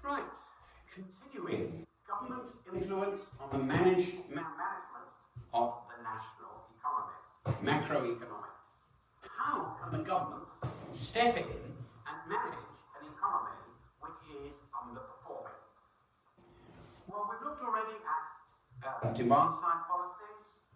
Right, continuing. Government influence on the management of the national economy. Macroeconomics. How can the government step in and manage an economy which is underperforming? Well, we've looked already at demand-side policies,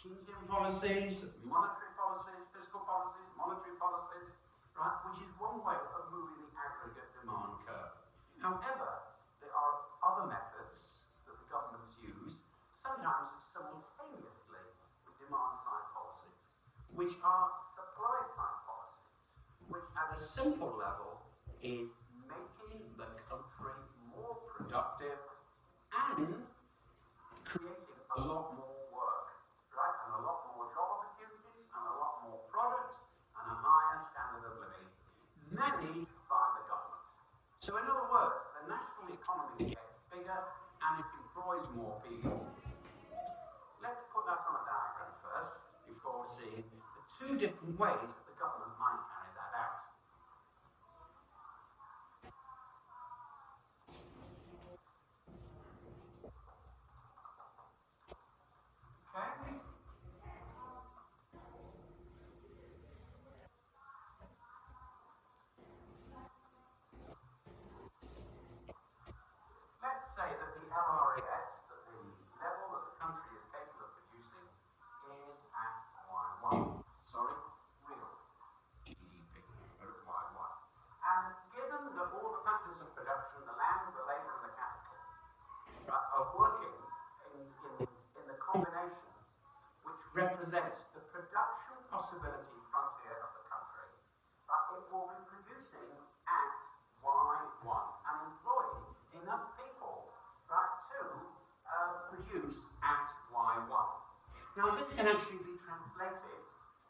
Keynesian policies, monetary policies, fiscal policies, monetary policies, right, which is one way of moving the aggregate demand curve. However, there are other methods that the governments use, sometimes simultaneously with demand-side policies, which are supply-side policies, which at a simple level is making the country more productive and creating a lot more work, right, and a lot more job opportunities, and a lot more products, and a higher standard of living, managed by the government. So in other words, the national economy gets bigger and it employs more people. Let's put that on a diagram first, before seeing the two different ways that the government might carry that out. Okay? Let's say that the LRES, that the level that the country is capable of producing, is at Y1. Sorry, real GDP at Y1. And given that all the factors of production, the land, the labour and the capital, are working in the combination which represents the production possibility frontier of the country, it will be producing at Y1 and employing enough people to produce at Y1. Now this can actually be translated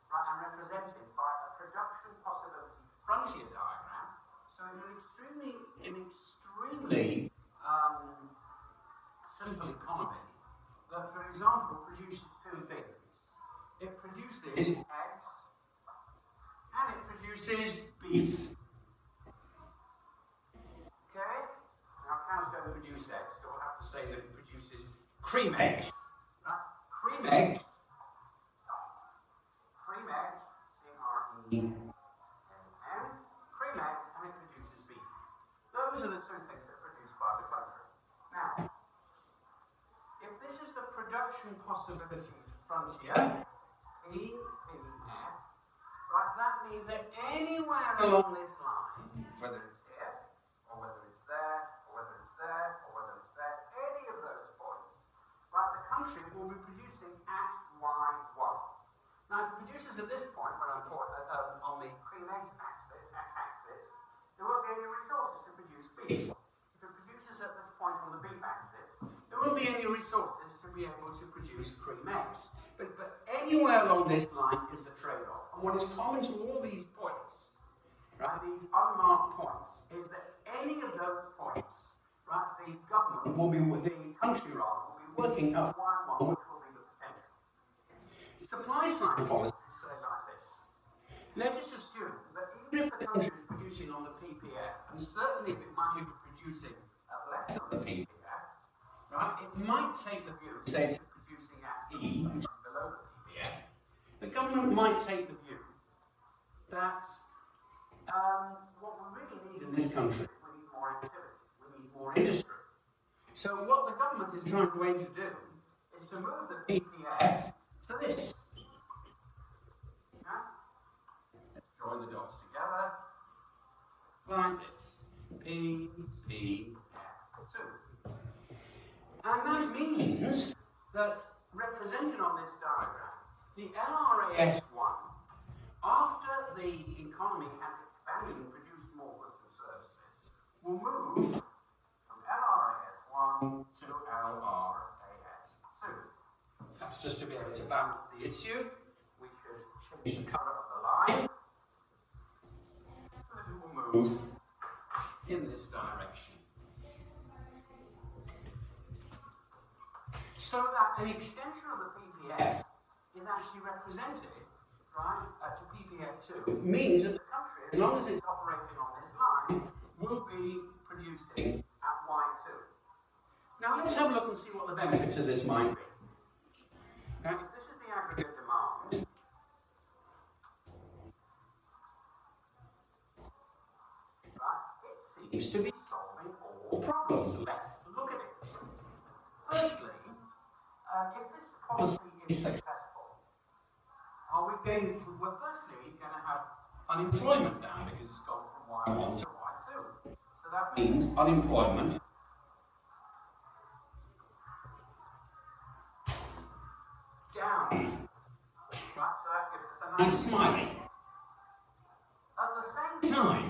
and represented by a production possibility frontier diagram. So in an extremely simple economy that, for example, produces two things. It produces eggs and it produces beef. Okay? Now cows don't produce eggs, so we'll have to say that it produces cream eggs. Right? Cream eggs, C-R-E-A-M, cream eggs, and it produces beef. Those are the two things that are produced by the country. Now, if this is the production possibilities frontier, EPF, right, that means that anywhere along this line, whether it's here, or whether it's there, or whether it's there, or whether it's there, any of those points, right, the country will be producing at Y1. Now, if it produces at this point, when I'm on the cream eggs axis, there won't be any resources to produce beef. If it produces at this point on the beef axis, there won't be any resources to be able to produce cream eggs. But anywhere along this line is the trade-off. And what is common to all these points, right, these unmarked points, is that any of those points, right, the government will be, the country rather, will be working at Y1, which will be the potential. Supply-side policies say like this. Let us assume that even if the country is producing on the PPF, and certainly if it might be producing at less than the PPF, right, it might take the view, say it's producing at E, which is below the PPF, the government might take the view that what we really need in this country is we need more activity, we need more industry. So what the government is trying to aim to do is to move the PPF to this. Okay? Let's join the dots together like this. PPF2. And that means that, represented on this diagram, the LRAS1, after the economy has expanded and produced more goods and services, will move from LRAS1 to LRAS2. Perhaps just to be able to balance the issue, we should change the colour of the line so that it will move in this direction. So that an extension of the PPF is actually represented, right, to PPF2. It means that the country, as long as it's operating on this line, will be producing at Y2. Now let's have a look and see what the benefits of this might be. Now, if this is the aggregate demand, right, it seems to be solving all problems. Let's look at it. Firstly, if this policy is successful, we're firstly going to have unemployment down because it's gone from Y1 to Y2. So that means unemployment down. Right, so that gives us a nice smiley. At the same time,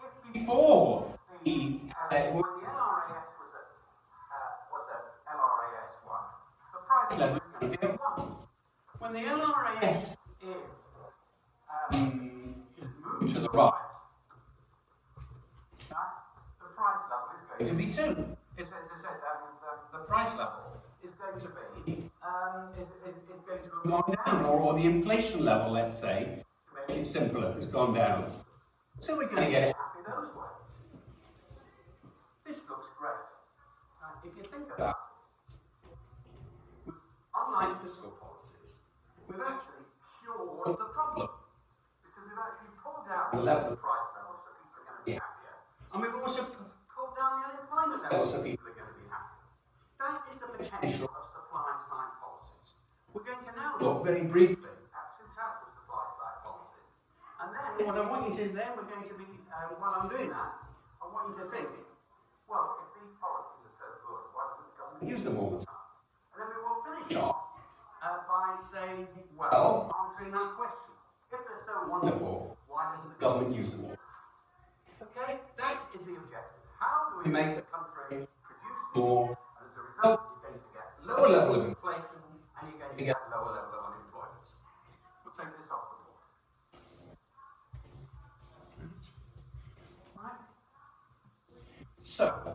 if before when the LRAS was at LRAS 1, the price level is going to be at 1. When the LRAS is moved to the right, the price level is going to be 2. As I said, the price level is going to be is going to have gone down, or the inflation level, let's say, to make it simpler, has gone down. So we're going to get it happy those ways. This looks great. If you think about it, unlike fiscal policies, we've actually cured the problem, because we've actually pulled down the level of price level so people are going to be happier, and we've also pulled down the unemployment level so people are going to be happy. That is the potential of supply-side policies. We're going to now look very briefly at 2 types of supply-side policies, and then what I want you to we're going to be, while I'm doing that, I want you to think, well, if these policies are so good, why doesn't the government use them all the time? And then we will finish off by saying, well, answering that question. If they're so wonderful, why doesn't the government use them all? Okay, that is the objective. How do we make the country produce more, and as a result, you're going to get lower level of inflation, and you're going to get lower level of unemployment. We'll take this off the board. Right? So,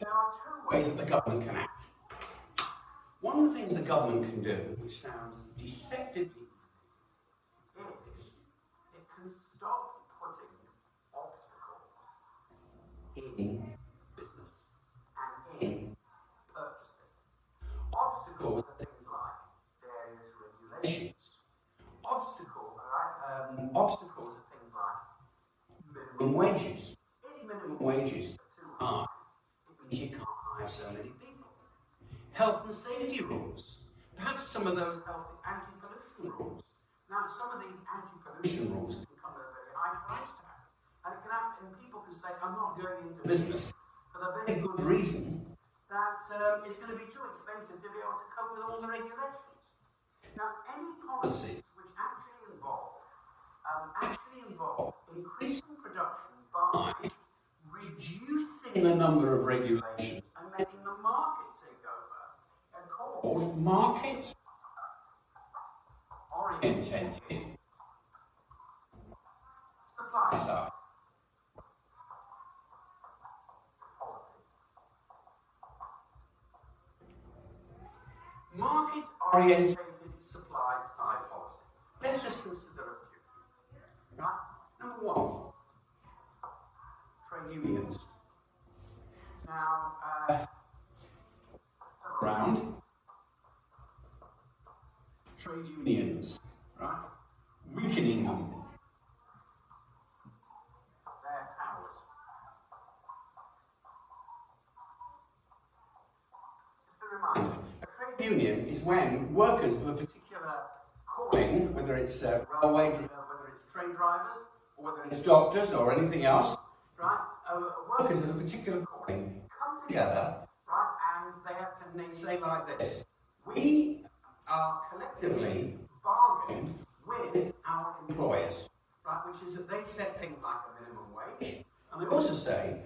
there are 2 ways that the government can act. One of the things the government can do, which sounds deceptively easy, is it can stop putting obstacles in business and in purchasing. Obstacles are things like various regulations. Obstacles are things like minimum wages. If minimum wages are too high, it means you can't hire so many people. Health and safety rules. Perhaps some of those anti-pollution rules. Now, some of these anti-pollution rules can come at a very high price tag. And people can say, I'm not going into business for the very good reason that it's going to be too expensive to be able to cope with all the regulations. Now, any policies which actually involve increasing production by reducing the number of regulations and making the market take over are called market-oriented supply side policy. Market-oriented supply side policy. Let's just consider a few. Right? Number 1, trade unions. Now, still around. Trade unions, right? Weakening them. Their powers. Just a reminder, a trade union is when workers of a particular calling, whether it's whether it's train drivers, or whether it's doctors or anything else, right? Workers of a particular calling come together, right? And they say like this: we are collectively bargain with our employers, right? Which is that they set things like a minimum wage, and they also say,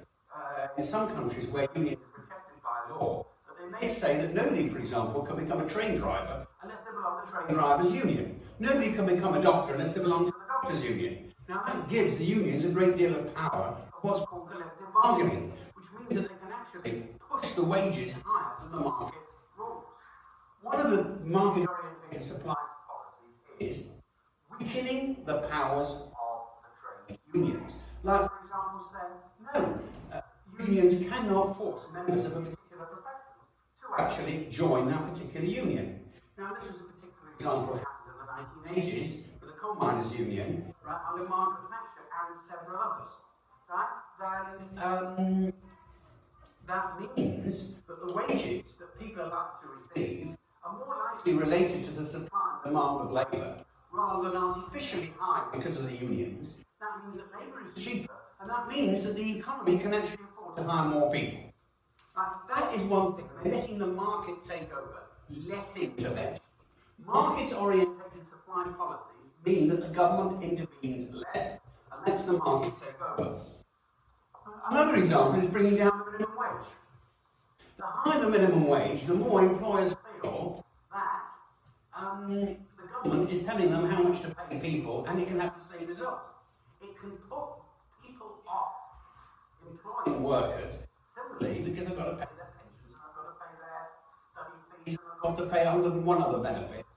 in some countries where unions are protected by law, that they may say that nobody, for example, can become a train driver unless they belong to the train drivers union. Nobody can become a doctor unless they belong to the doctors union. Now that gives the unions a great deal of power of what's called collective bargaining, which means that they can actually push the wages higher than the market rules. One of the market-oriented supply policies is weakening the powers of the trade unions. Like, for example, saying, no, unions cannot force members of a particular profession to actually join that particular union. Now, this was a particular example that happened in the 1980s with the Coal Miners' Union, right, under Margaret Thatcher and several others, right? Then that means that the wages that people are likely to receive are more likely related to the supply and demand of labour rather than artificially high because of the unions. That means that labour is cheaper, and that means that the economy can actually afford to hire more people. Right? That is one thing. They're letting the market take over, less intervention. Market-orientated supply policies mean that the government intervenes less and lets the market take over. Another example is bringing down the minimum wage. The higher the minimum wage, the more employers feel that the government is telling them how much to pay people, and it can have the same result. It can put people off employing workers simply because they've got to pay their pensions, and they've got to pay their study fees, and they've got to pay 101 other benefits.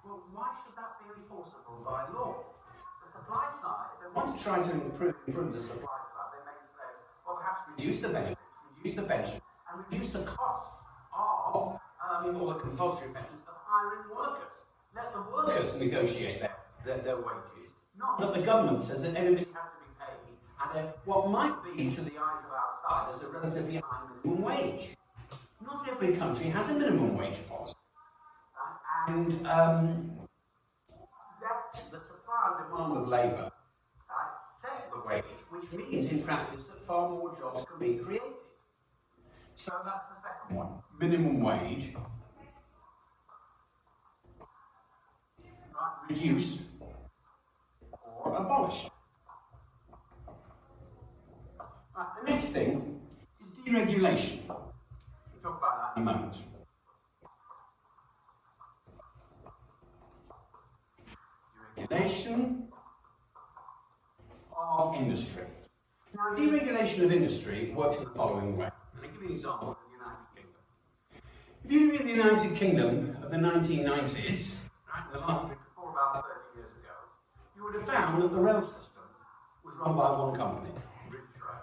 Well, why should that be enforceable by law? The supply side, if they want to try to improve the supply side, they may say, well, perhaps reduce the benefits, reduce the pension, and reduce the cost of all the compulsory pensions of hiring workers. Let the workers negotiate their wages, not that the government says that everybody has to be paid at what might be, to the eyes of outsiders, a relatively high minimum wage. Not every country has a minimum wage policy. And let the supply and demand of labour set the wage, which means in practice that far more jobs can be created. So that's the second one, minimum wage. Right, reduced or abolished. Right, the next thing is deregulation. We'll talk about that in a moment. Deregulation of industry. Now, deregulation of industry works in the following way. I'll give you an example of the United Kingdom. If you live in the United Kingdom of the 1990s, right, before about 30 years ago, you would have found that the rail system was run by one company, British Rail.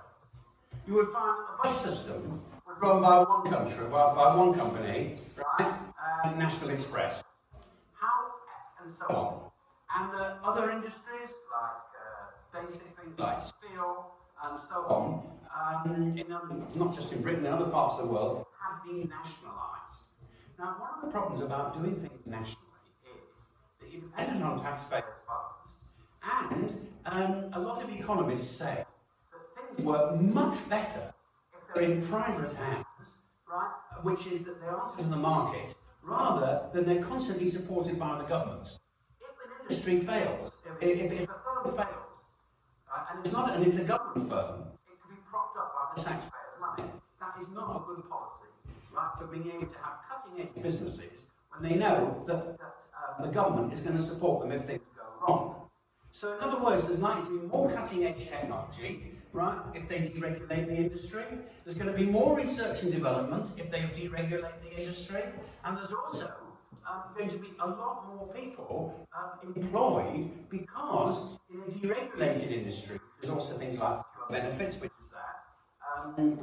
You would find that the bus system was run by one country, by one company, right, National Express. And so on. And other industries like basic things like steel and so on, not just in Britain, in other parts of the world, have been nationalised. Now, one of the problems about doing things nationally is that you're dependent on taxpayers' funds, and a lot of economists say that things work much better if they're in private hands, right, which is that they answer to the market, rather than they're constantly supported by the government. If an industry fails, if a firm fails, and it's a government firm, it can be propped up by the taxpayers' money. That is not a good policy, right, for being able to have cutting-edge businesses when they know that the government is going to support them if things go wrong. So in other words, there's likely to be more cutting-edge technology, right, if they deregulate the industry. There's going to be more research and development if they deregulate the industry. And there's also going to be a lot more people employed, because in a deregulated industry, there's also things like benefits, which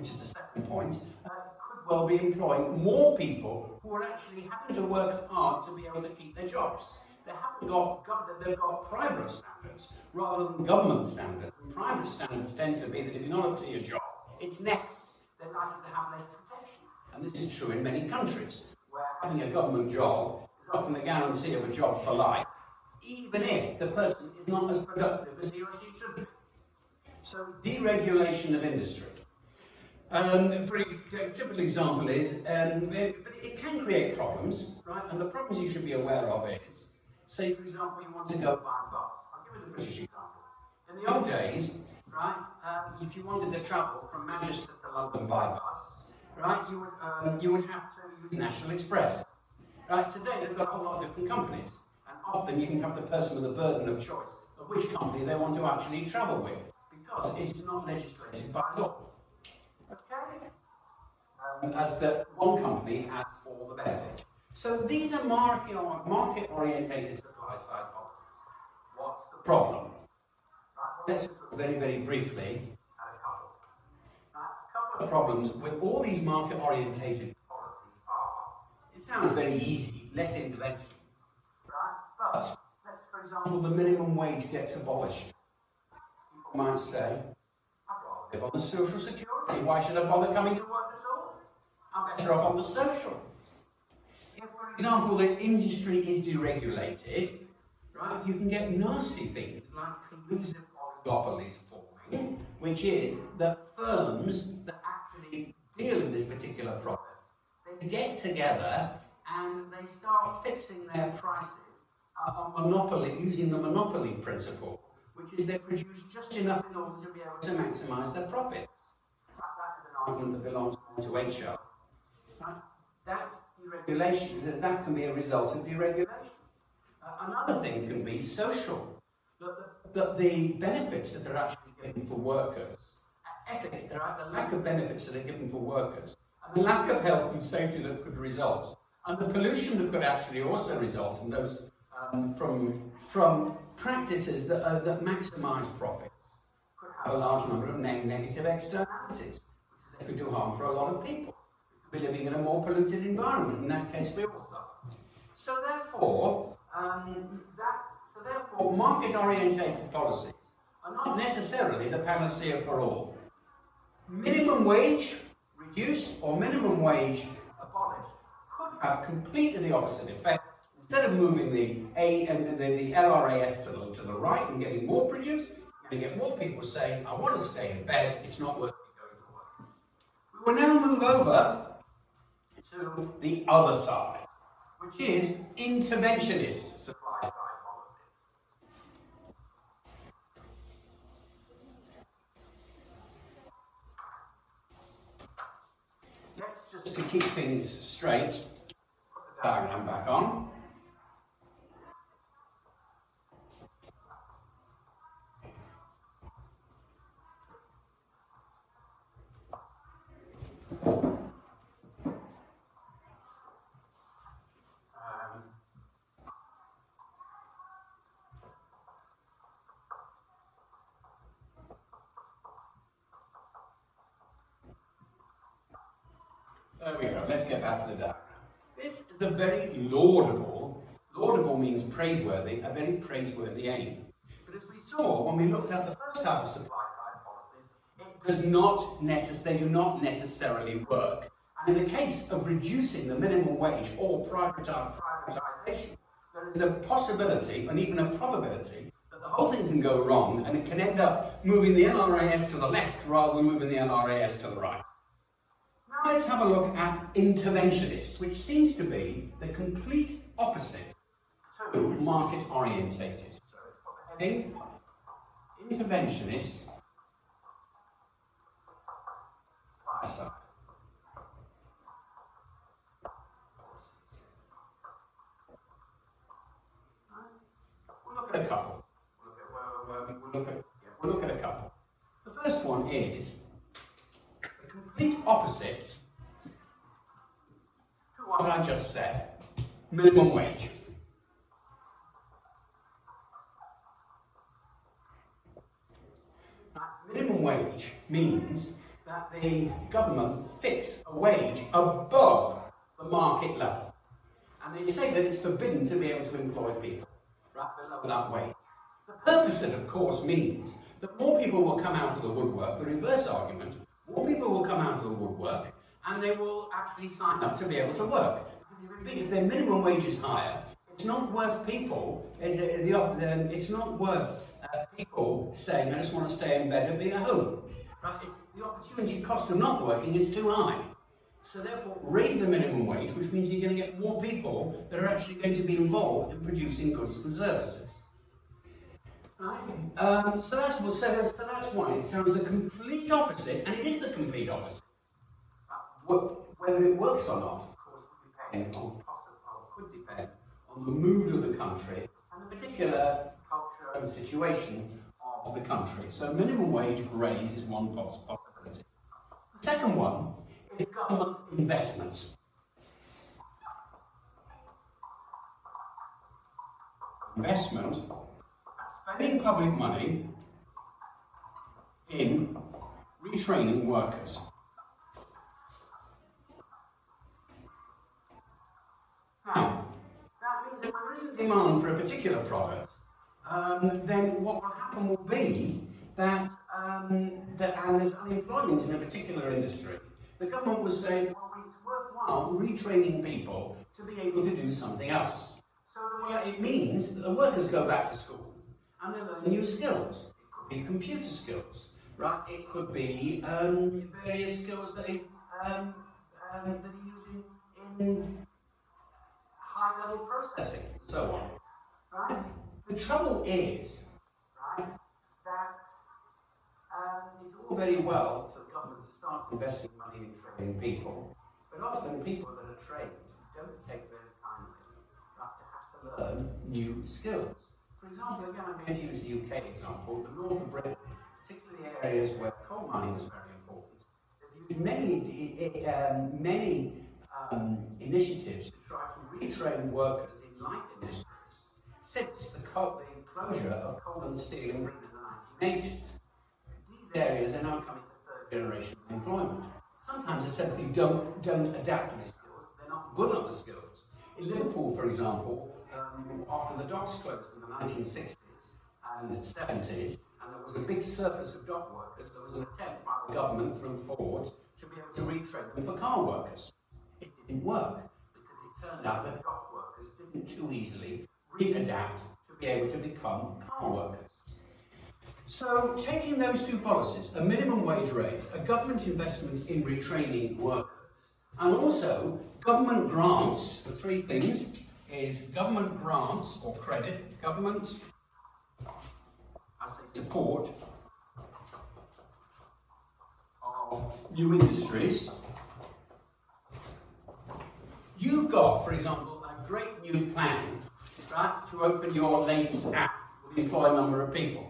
is the second point, could well be employing more people who are actually having to work hard to be able to keep their jobs. They've got private standards rather than government standards. And private standards tend to be that if you're not up to your job, it's next. They're likely to have less protection. And this is true in many countries, where having a government job is often the guarantee of a job for life, even if the person is not as productive as he or she should be. So, deregulation of industry. A typical example is, but it can create problems, right? And the problems you should be aware of is, say for example, you want to go by bus. I'll give you the British example. In the old days, right, if you wanted to travel from Manchester to London by bus, right, you would have to use National Express. Right, today they've got a whole lot of different companies, and often you can have the person with the burden of choice of which company they want to actually travel with, because it is not legislated by law. Okay? As the one company has all the benefit. So these are market-orientated supply-side policies. What's the problem? Right, well, let's just look very, very briefly at a couple. A the problems with all these market-orientated policies are, it sounds very easy, less intervention, right? But let's, for example, the minimum wage gets abolished. People might say, I'd rather live on the social security. Why should I bother coming to work at all? I'm better off on the social. If, for example, the industry is deregulated, right, you can get nasty things like collusive oligopolies forming, which is that firms that actually deal in this particular product, they get together and they start fixing their prices on monopoly, using the monopoly principle, which is they produce just enough in order to be able to maximise their profits. That is an argument that belongs to HR. Right? That deregulation, that can be a result of deregulation. Another thing can be social, that the benefits that are actually given for workers, ethics, the lack of benefits that are given for workers, and the lack of health and safety that could result, and the pollution that could actually also result in those from practices that maximise profits, could have a large number of negative externalities, which they could do harm for a lot of people. We could be living in a more polluted environment. In that case, we all suffer. So therefore, market-orientated policies are not necessarily the panacea for all. Minimum wage reduced or minimum wage abolished could have completely the opposite effect. Instead of moving the LRAS to the right and getting more produced, you're going to get more people saying, I want to stay in bed, it's not worth me going to work. We will now move over to the other side, which is interventionist supply-side policies. Let's just, to keep things straight, put the diagram back on. There we go, let's get back to the diagram. This is a very laudable means praiseworthy, a very praiseworthy aim. But as we saw when we looked at the first type of supply-side policies, they do not necessarily work. And in the case of reducing the minimum wage or privatisation, there is a possibility, and even a probability, that the whole thing can go wrong and it can end up moving the LRAS to the left rather than moving the LRAS to the right. Now let's have a look at interventionist, which seems to be the complete opposite to market-orientated. So let's put the heading, interventionist, supply side policies. We'll look at a couple. We'll look at a couple. The first one is complete opposite to what I just said, minimum wage. Minimum wage means that the government fix a wage above the market level. And they say that it's forbidden to be able to employ people right below that wage. The purpose, of course, means that more people will come out of the woodwork, the reverse argument, more people will come out of the woodwork and they will actually sign up to be able to work. Because if their minimum wage is higher, it's not worth people, it's not worth people saying, I just want to stay in bed and be at home. Right? The opportunity cost of not working is too high. So therefore, raise the minimum wage, which means you're going to get more people that are actually going to be involved in producing goods and services. Right? So that's one. It sounds the complete opposite, and it is the complete opposite. Whether it works or not, of course, could depend on the mood of the country and the particular culture and situation of the country. So minimum wage raise is one possibility. The second one is government investment. Investment, spending public money in retraining workers. demand for a particular product, then what will happen will be that, and there's unemployment in a particular industry, the government will say, well, it's worthwhile retraining people to be able to do something else. So it means that the workers go back to school and they learn new skills. It could be computer skills, right? It could be various skills that are used in high-level processing and so on, right? The trouble is, right, that it's all very well for the government to start investing money in training people, but often people that are trained don't take very timely, right, to have to learn new skills. For example, again, I'm going to use the UK example, the north of Britain, particularly areas where coal mining was very important. They've used many initiatives to try to retrain workers in light industries since the closure of coal and steel in Britain in the 1980s. These areas are now coming to third generation of employment. Sometimes they simply don't adapt to the skills, they're not good at the skills. In Liverpool, for example, after the docks closed in the 1960s and 70s, and there was a big surplus of dock workers, there was an attempt by the government through Ford to be able to retrain them for car workers. It didn't work because it turned out that dock workers didn't too easily re-adapt to be able to become car workers. So, taking those two policies, a minimum wage raise, a government investment in retraining workers, and also government grants, the three things is government grants or credit, government, I say support of new industries. You've got, for example, a great new plan, right, to open your latest app with employ a number of people.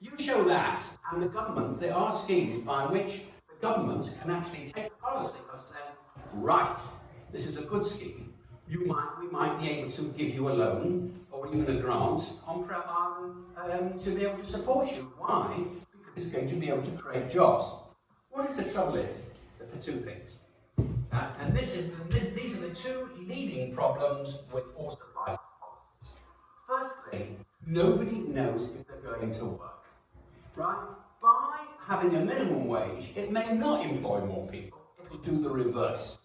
You show that, and the government, there are schemes by which the government can actually take the policy of saying, right, this is a good scheme. We might be able to give you a loan or even a grant to be able to support you. Why? Because it's going to be able to create jobs. What is the trouble is? For two things. And these are the two leading problems with all supply side policies. Firstly, nobody knows if they're going to work. Right? By having a minimum wage, it may not employ more people. It will do the reverse.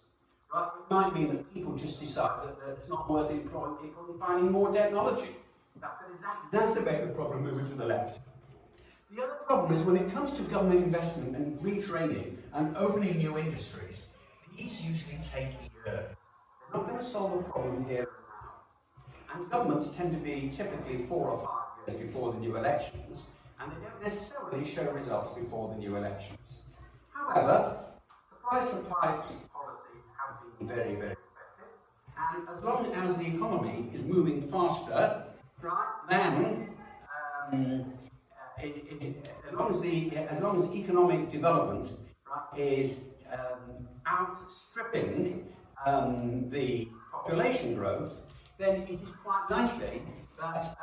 Right? It might mean that people just decide that it's not worth employing people and finding more technology. That could exacerbate the problem moving to the left. The other problem is when it comes to government investment and retraining and opening new industries, these usually take years. They're not going to solve a problem here and now. And governments tend to be typically 4 or 5 years before the new elections, and they don't necessarily show results before the new elections. However, supply policies have been very, very effective, and as long as the economy is moving faster, right, then as long as economic development, right, is outstripping the population growth, then it is quite likely that,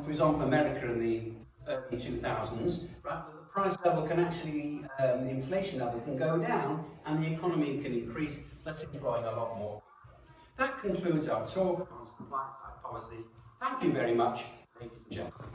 for example, America in the early 2000s, right, that the price level can actually, the inflation level can go down and the economy can increase, thus employing a lot more. That concludes our talk on supply side policies. Thank you very much, ladies and gentlemen.